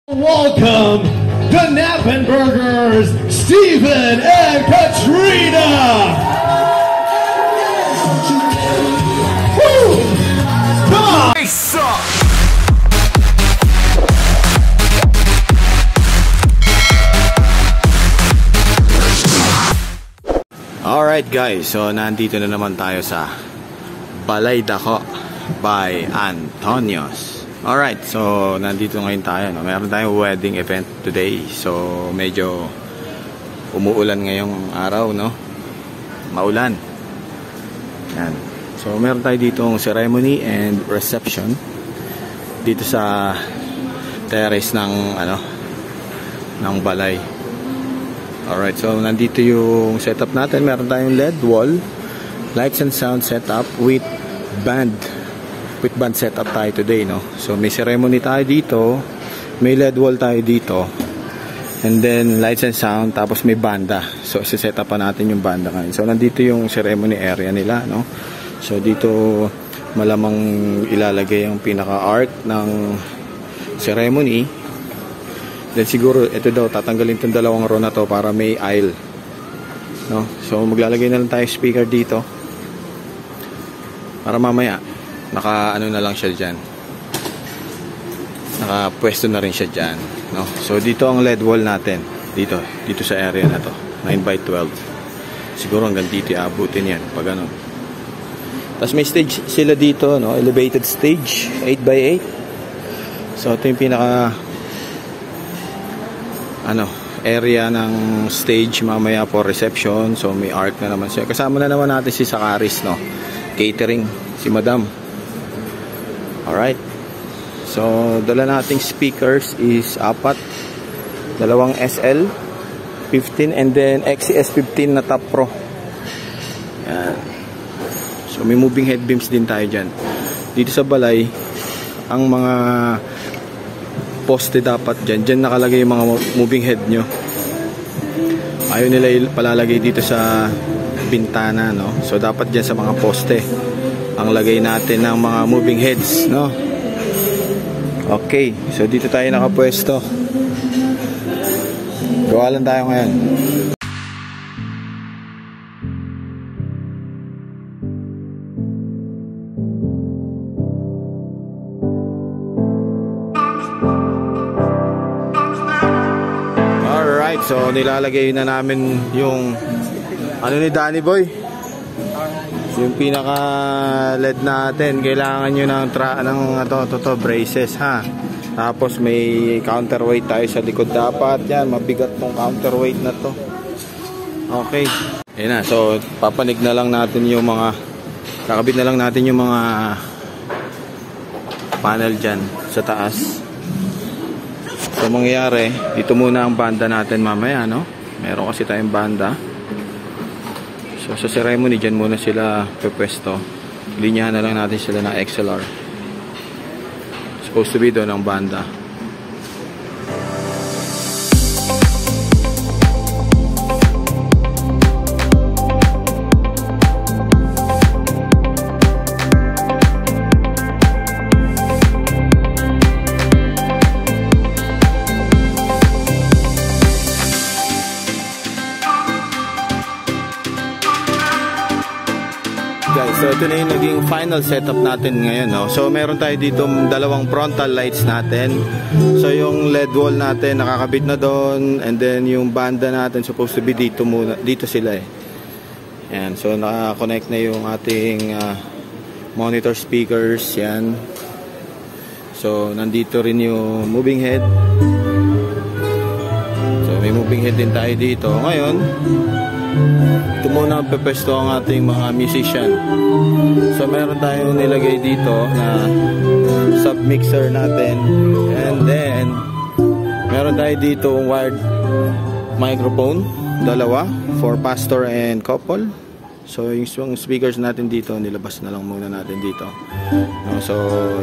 Welcome, the Knappenbergers, Steven and Katrina! Woo! Come on! They suck! Alright guys, so nandito na naman tayo sa Balay Dako by Antonios. Alright, so nandito ngayon tayo, no? Meron tayong wedding event today. So medyo umuulan ngayong araw, no? Maulan. Yan. So meron tayo ditong ceremony and reception dito sa terrace ng ng balay. Alright, so nandito yung setup natin. Meron tayong LED wall, lights and sound setup with band setup tayo today, no? So may ceremony tayo dito, may LED wall tayo dito, and then lights and sound, tapos may banda. So set up pa natin yung banda ngayon. So nandito yung ceremony area nila, no? So dito malamang ilalagay yung pinaka-art ng ceremony. Then siguro ito daw tatanggalin tong dalawang row na to para may aisle, no? So maglalagay na lang tayo speaker dito para mamaya naka na lang siya dyan, nakapwesto na rin siya dyan, no? So dito ang LED wall natin, dito sa area na to, 9x12. Siguro hanggang dito abutin yan pag ano. Tapos may stage sila dito, no? Elevated stage, 8x8. So ito yung pinaka area ng stage mamaya for reception. So may art na naman siya. Kasama na naman natin si Sakaris, no? Catering, si Madam. Alright. So dala nating speakers is 4, dalawang SL 15 and then XCS 15 na Top Pro. Yan. So may moving head beams din tayo dyan. Dito sa balay, ang mga poste dapat dyan nakalagay yung mga moving head nyo. Ayaw nila palalagay dito sa bintana, no? So dapat dyan sa mga poste ang lagay natin ng mga moving heads, no? Okay, so dito tayo nakapwesto. Gawa lang tayo ngayon. Alright, so nilalagay na namin yung ni Danny Boy, yung pinaka LED natin. Kailangan nyo ng braces, ha. Tapos may counterweight tayo sa likod dapat. Yan, mabigat tong counterweight na to. Okay, ayun na. So papanig na lang natin yung mga, kakabit na lang natin yung mga panel dyan sa taas. So mangyayari, dito muna ang banda natin mamaya, no? Meron kasi tayong banda. So sa ceremony dyan muna sila pepwesto. Linyahan na lang natin sila ng XLR. Supposed to be doon ang banda. So ito na yung naging final setup natin ngayon, no? So meron tayo dito dalawang frontal lights natin. So yung LED wall natin nakakabit na doon, and then yung banda natin supposed to be dito muna, dito sila eh. Yan, so naka-connect na yung ating monitor speakers, yan. So nandito rin yung moving head. So may moving head din tayo dito. Ngayon, ito muna ang pepesto ang ating mga musician. So meron tayong nilagay dito na sub-mixer natin, and then meron tayo dito wired microphone, dalawa, for pastor and couple. So yung speakers natin dito, nilabas na lang muna natin dito. So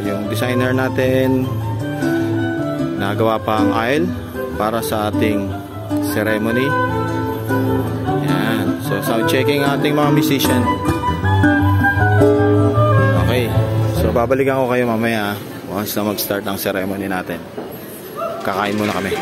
yung designer natin nagawa pa ang aisle para sa ating ceremony. Yan. So sound checking ating mga musician. Okay. So babalikan ko kayo mamaya once na mag-start ang ceremony natin. kakain muna kami.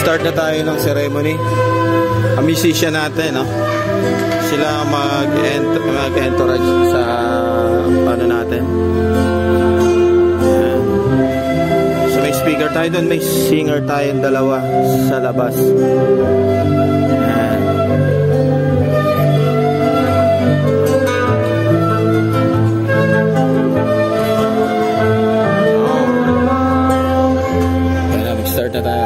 Start na tayo ng ceremony. Ang musician natin, no? Sila mag-entourage sa paano natin. Ayan. So may speaker tayo doon, may singer tayong dalawa sa labas. Ayan. Ayan, mag-start na tayo.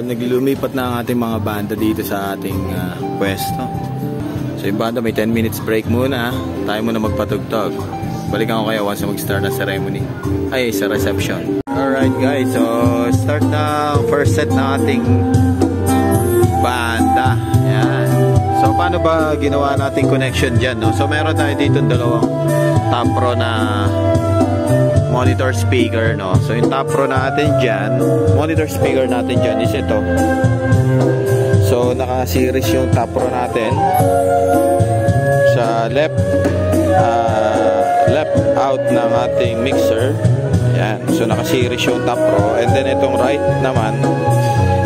Naglilumipat na ang ating mga banda dito sa ating pwesto. So yung banda may 10 minutes break muna. Tayo muna magpatugtog. Balikan ko kayo once na mag-start na ceremony. Ay, sa reception. Alright guys, so start na first set na ating banda. Ayan. So paano ba ginawa nating connection dyan, no? So meron tayo dito dalawang top pro na monitor speaker, no? So yung top pro natin dyan, monitor speaker natin dyan is ito. So naka-series yung top pro natin sa left out ng ating mixer. Yan. So naka-series yung top pro, and then itong right naman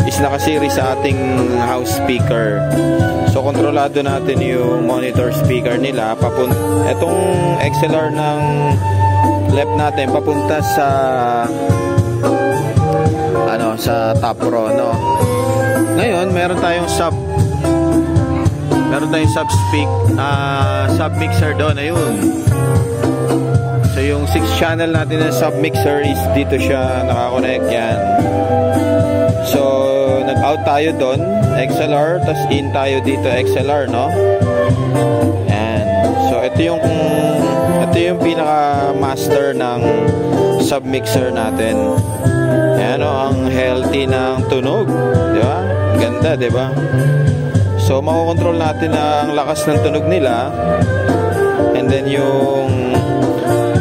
is naka-series sa ating house speaker. So kontrolado natin yung monitor speaker nila. Itong XLR ng left natin papunta sa sa top pro, no? Ngayon meron tayong sub mixer doon. Ayun. So yung 6 channel natin na sub mixer is dito siya nakakonect yan. So nag-out tayo doon XLR, tas in tayo dito XLR, no? And so ito yung pinaka master ng sub mixer natin. Ayan, ang healthy ng tunog, di ba? Ganda, di ba? So makokontrol natin ang lakas ng tunog nila, and then yung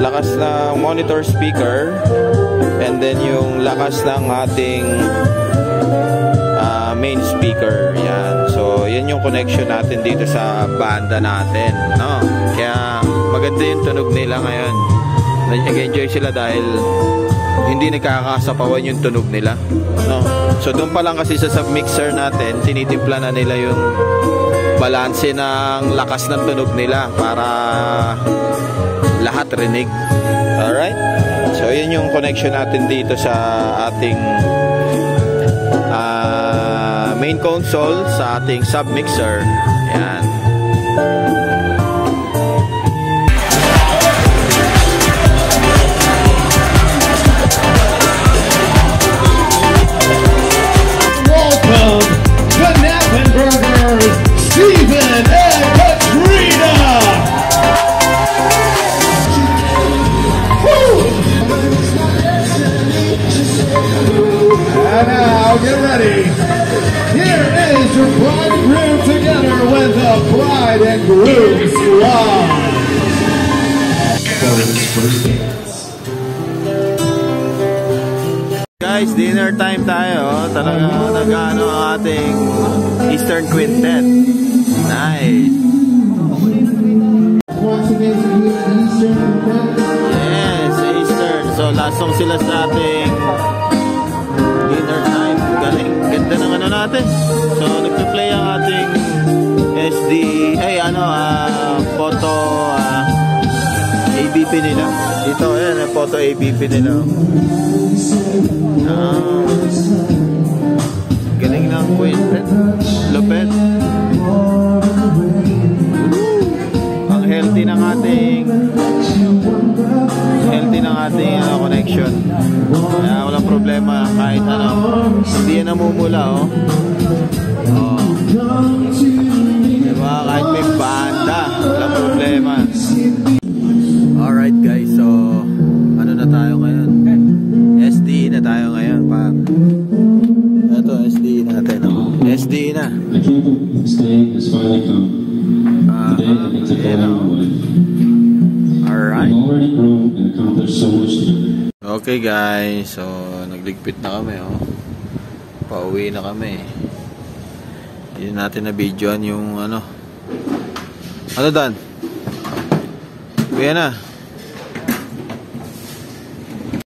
lakas ng monitor speaker, and then yung lakas ng ating main speaker. Yan. So yan yung connection natin dito sa banda natin, no? Kaya maganda yung tunog nila ngayon. Nag-enjoy sila dahil hindi nagkakasapawan yung tunog nila, no? So doon pa lang kasi sa submixer natin, tinitimpla na nila yung balanse ng lakas ng tunog nila para lahat rinig. Alright? So yun yung connection natin dito sa ating main console, sa ating submixer. Yan. Steven and Katrina! Woo! And now get ready. Here is your bride and groom together with the bride and groom squad. For his first dance. Guys, dinner time tayo. Talaga nag-ano ang ating Eastern Quintet. Nice. Yes, Eastern. So last song sila sa ating dinner time. Galing. Ganda ng ano natin. So nagpa-play ang ating SD, photo ABP nila. Dito, ayan, photo ABP nila. Galing ng quintet. Lupet. Ang healthy ng ating ating connection. Kaya walang problema kahit ano. Hindi yan namumula, oh. Oh. Diba? Kahit may banda, walang problema. Alright guys, so ano na tayo ngayon? SDE na tayo ngayon, pag. Ito, SDE natin, oh. SDE na. The kingdom of staying has finally come. Today I get to call you my wife. Alright. We've already grown and accomplished so much together. Okay guys, so nagligpit na kami, oh. Pauwi na kami. Hindi natin na videoan yung ano. Ano Dan? Uwi na.